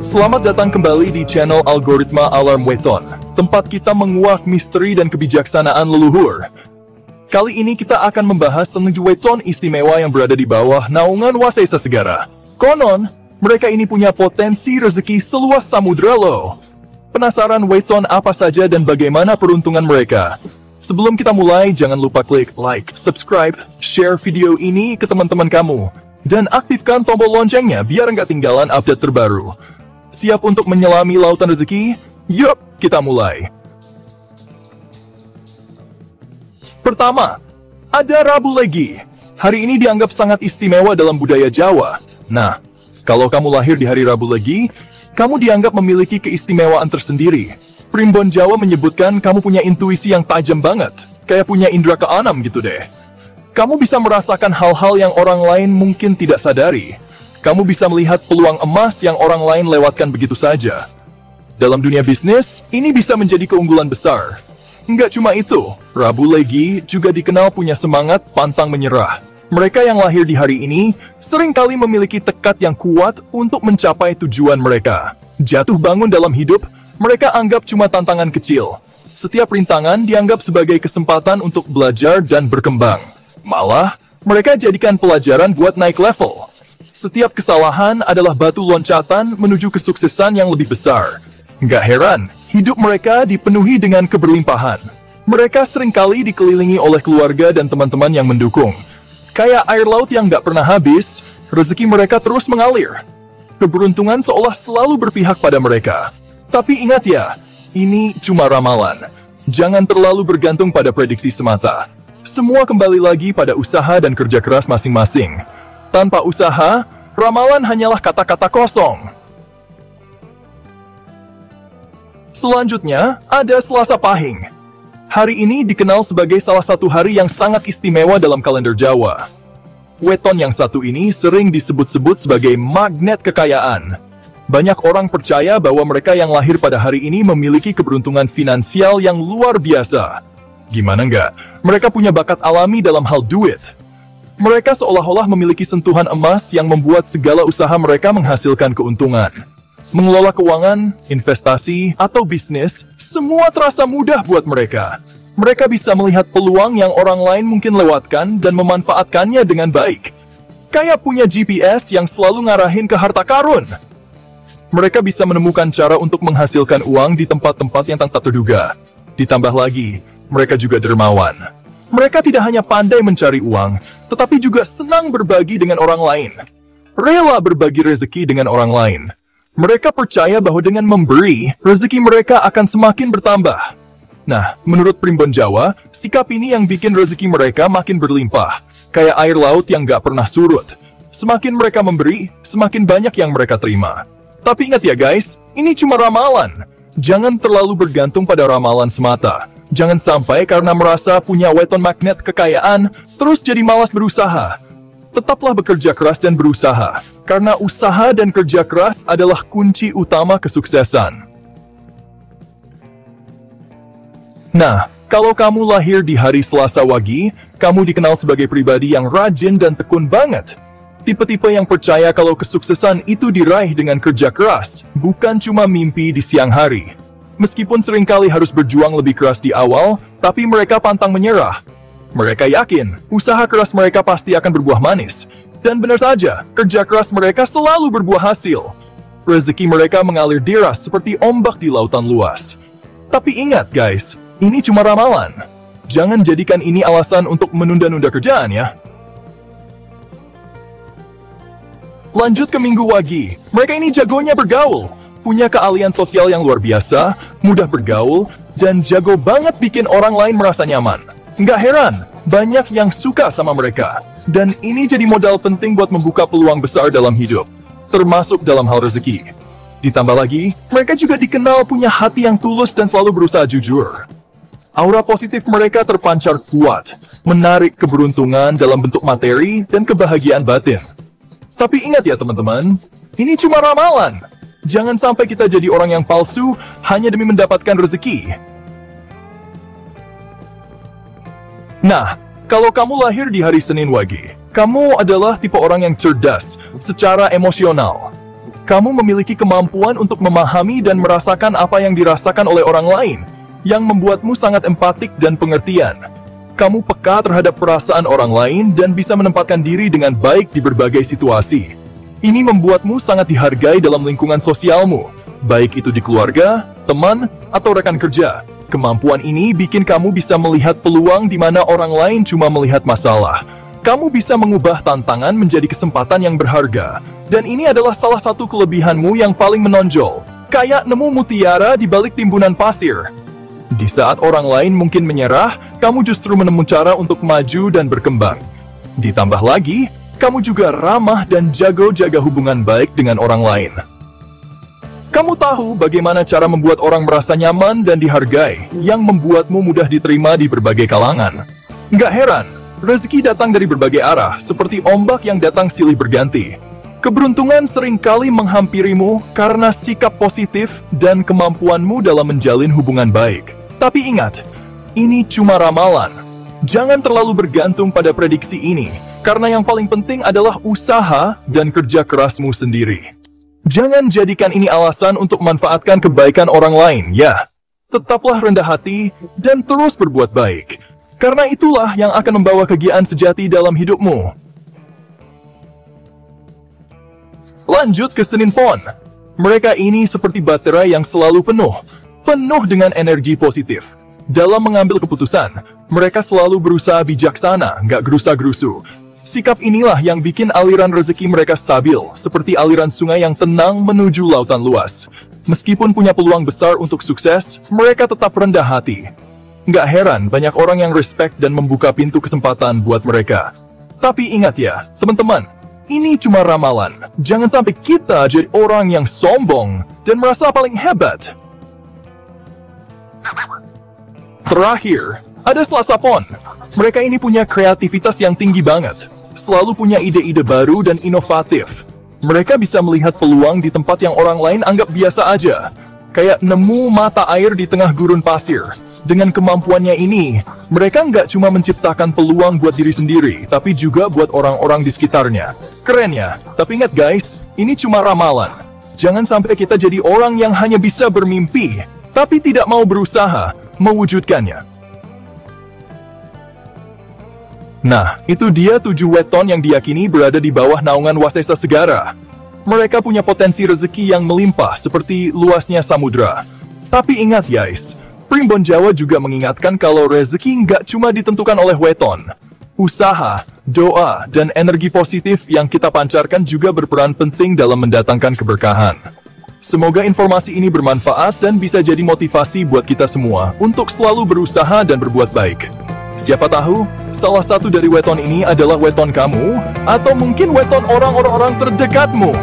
Selamat datang kembali di channel Algoritma Alarm Weton, tempat kita menguak misteri dan kebijaksanaan leluhur. Kali ini kita akan membahas tentang weton istimewa yang berada di bawah naungan Wasesa Segara. Konon, mereka ini punya potensi rezeki seluas samudra loh. Penasaran weton apa saja dan bagaimana peruntungan mereka? Sebelum kita mulai, jangan lupa klik like, subscribe, share video ini ke teman-teman kamu, dan aktifkan tombol loncengnya biar nggak ketinggalan update terbaru. Siap untuk menyelami lautan rezeki? Yup, kita mulai. Pertama, ada Rabu Legi. Hari ini dianggap sangat istimewa dalam budaya Jawa. Nah, kalau kamu lahir di hari Rabu Legi, kamu dianggap memiliki keistimewaan tersendiri. Primbon Jawa menyebutkan kamu punya intuisi yang tajam banget, kayak punya indera keenam gitu deh. Kamu bisa merasakan hal-hal yang orang lain mungkin tidak sadari. Kamu bisa melihat peluang emas yang orang lain lewatkan begitu saja. Dalam dunia bisnis, ini bisa menjadi keunggulan besar. Nggak cuma itu, Rabu Legi juga dikenal punya semangat pantang menyerah. Mereka yang lahir di hari ini seringkali memiliki tekad yang kuat untuk mencapai tujuan mereka. Jatuh bangun dalam hidup, mereka anggap cuma tantangan kecil. Setiap rintangan dianggap sebagai kesempatan untuk belajar dan berkembang. Malah, mereka jadikan pelajaran buat naik level. Setiap kesalahan adalah batu loncatan menuju kesuksesan yang lebih besar. Nggak heran, hidup mereka dipenuhi dengan keberlimpahan. Mereka seringkali dikelilingi oleh keluarga dan teman-teman yang mendukung. Kayak air laut yang nggak pernah habis, rezeki mereka terus mengalir. Keberuntungan seolah selalu berpihak pada mereka. Tapi ingat ya, ini cuma ramalan. Jangan terlalu bergantung pada prediksi semata. Semua kembali lagi pada usaha dan kerja keras masing-masing. Tanpa usaha, ramalan hanyalah kata-kata kosong. Selanjutnya, ada Selasa Pahing. Hari ini dikenal sebagai salah satu hari yang sangat istimewa dalam kalender Jawa. Weton yang satu ini sering disebut-sebut sebagai magnet kekayaan. Banyak orang percaya bahwa mereka yang lahir pada hari ini memiliki keberuntungan finansial yang luar biasa. Gimana nggak? Mereka punya bakat alami dalam hal duit. Mereka seolah-olah memiliki sentuhan emas yang membuat segala usaha mereka menghasilkan keuntungan. Mengelola keuangan, investasi, atau bisnis, semua terasa mudah buat mereka. Mereka bisa melihat peluang yang orang lain mungkin lewatkan dan memanfaatkannya dengan baik. Kayak punya GPS yang selalu ngarahin ke harta karun. Mereka bisa menemukan cara untuk menghasilkan uang di tempat-tempat yang tak terduga. Ditambah lagi, mereka juga dermawan. Mereka tidak hanya pandai mencari uang, tetapi juga senang berbagi dengan orang lain. Rela berbagi rezeki dengan orang lain. Mereka percaya bahwa dengan memberi, rezeki mereka akan semakin bertambah. Nah, menurut Primbon Jawa, sikap ini yang bikin rezeki mereka makin berlimpah. Kayak air laut yang gak pernah surut. Semakin mereka memberi, semakin banyak yang mereka terima. Tapi ingat ya guys, ini cuma ramalan. Jangan terlalu bergantung pada ramalan semata. Jangan sampai karena merasa punya weton magnet kekayaan, terus jadi malas berusaha. Tetaplah bekerja keras dan berusaha, karena usaha dan kerja keras adalah kunci utama kesuksesan. Nah, kalau kamu lahir di hari Selasa Wage, kamu dikenal sebagai pribadi yang rajin dan tekun banget. Tipe-tipe yang percaya kalau kesuksesan itu diraih dengan kerja keras, bukan cuma mimpi di siang hari. Meskipun seringkali harus berjuang lebih keras di awal, tapi mereka pantang menyerah. Mereka yakin, usaha keras mereka pasti akan berbuah manis. Dan benar saja, kerja keras mereka selalu berbuah hasil. Rezeki mereka mengalir deras seperti ombak di lautan luas. Tapi ingat guys, ini cuma ramalan. Jangan jadikan ini alasan untuk menunda-nunda kerjaan ya. Lanjut ke Minggu Wage. Mereka ini jagonya bergaul. Punya keahlian sosial yang luar biasa, mudah bergaul, dan jago banget bikin orang lain merasa nyaman. Nggak heran, banyak yang suka sama mereka. Dan ini jadi modal penting buat membuka peluang besar dalam hidup, termasuk dalam hal rezeki. Ditambah lagi, mereka juga dikenal punya hati yang tulus dan selalu berusaha jujur. Aura positif mereka terpancar kuat, menarik keberuntungan dalam bentuk materi dan kebahagiaan batin. Tapi ingat ya teman-teman, ini cuma ramalan. Jangan sampai kita jadi orang yang palsu hanya demi mendapatkan rezeki. Nah, kalau kamu lahir di hari Senin Wage, kamu adalah tipe orang yang cerdas secara emosional. Kamu memiliki kemampuan untuk memahami dan merasakan apa yang dirasakan oleh orang lain, yang membuatmu sangat empatik dan pengertian. Kamu peka terhadap perasaan orang lain dan bisa menempatkan diri dengan baik di berbagai situasi. Ini membuatmu sangat dihargai dalam lingkungan sosialmu, baik itu di keluarga, teman, atau rekan kerja. Kemampuan ini bikin kamu bisa melihat peluang di mana orang lain cuma melihat masalah. Kamu bisa mengubah tantangan menjadi kesempatan yang berharga. Dan ini adalah salah satu kelebihanmu yang paling menonjol. Kayak nemu mutiara di balik timbunan pasir. Di saat orang lain mungkin menyerah, kamu justru menemukan cara untuk maju dan berkembang. Ditambah lagi, kamu juga ramah dan jago jaga hubungan baik dengan orang lain. Kamu tahu bagaimana cara membuat orang merasa nyaman dan dihargai, yang membuatmu mudah diterima di berbagai kalangan. Nggak heran, rezeki datang dari berbagai arah, seperti ombak yang datang silih berganti. Keberuntungan seringkali menghampirimu karena sikap positif dan kemampuanmu dalam menjalin hubungan baik. Tapi ingat, ini cuma ramalan. Jangan terlalu bergantung pada prediksi ini, karena yang paling penting adalah usaha dan kerja kerasmu sendiri. Jangan jadikan ini alasan untuk memanfaatkan kebaikan orang lain, ya. Tetaplah rendah hati dan terus berbuat baik. Karena itulah yang akan membawa kegiatan sejati dalam hidupmu. Lanjut ke Senin Pon. Mereka ini seperti baterai yang selalu penuh dengan energi positif. Dalam mengambil keputusan, mereka selalu berusaha bijaksana, nggak gerusa-gerusu. Sikap inilah yang bikin aliran rezeki mereka stabil, seperti aliran sungai yang tenang menuju lautan luas. Meskipun punya peluang besar untuk sukses, mereka tetap rendah hati. Nggak heran banyak orang yang respect dan membuka pintu kesempatan buat mereka. Tapi ingat ya, teman-teman, ini cuma ramalan. Jangan sampai kita jadi orang yang sombong dan merasa paling hebat. Terakhir, ada Selasa Pon. Mereka ini punya kreativitas yang tinggi banget. Selalu punya ide-ide baru dan inovatif. Mereka bisa melihat peluang di tempat yang orang lain anggap biasa aja. Kayak nemu mata air di tengah gurun pasir. Dengan kemampuannya ini, mereka nggak cuma menciptakan peluang buat diri sendiri, tapi juga buat orang-orang di sekitarnya. Keren ya? Tapi ingat guys, ini cuma ramalan. Jangan sampai kita jadi orang yang hanya bisa bermimpi, tapi tidak mau berusaha mewujudkannya. Nah, itu dia 7 weton yang diyakini berada di bawah naungan Wasesa Segara. Mereka punya potensi rezeki yang melimpah seperti luasnya samudra. Tapi ingat guys, Primbon Jawa juga mengingatkan kalau rezeki nggak cuma ditentukan oleh weton. Usaha, doa, dan energi positif yang kita pancarkan juga berperan penting dalam mendatangkan keberkahan. Semoga informasi ini bermanfaat dan bisa jadi motivasi buat kita semua untuk selalu berusaha dan berbuat baik. Siapa tahu, salah satu dari weton ini adalah weton kamu, atau mungkin weton orang-orang terdekatmu.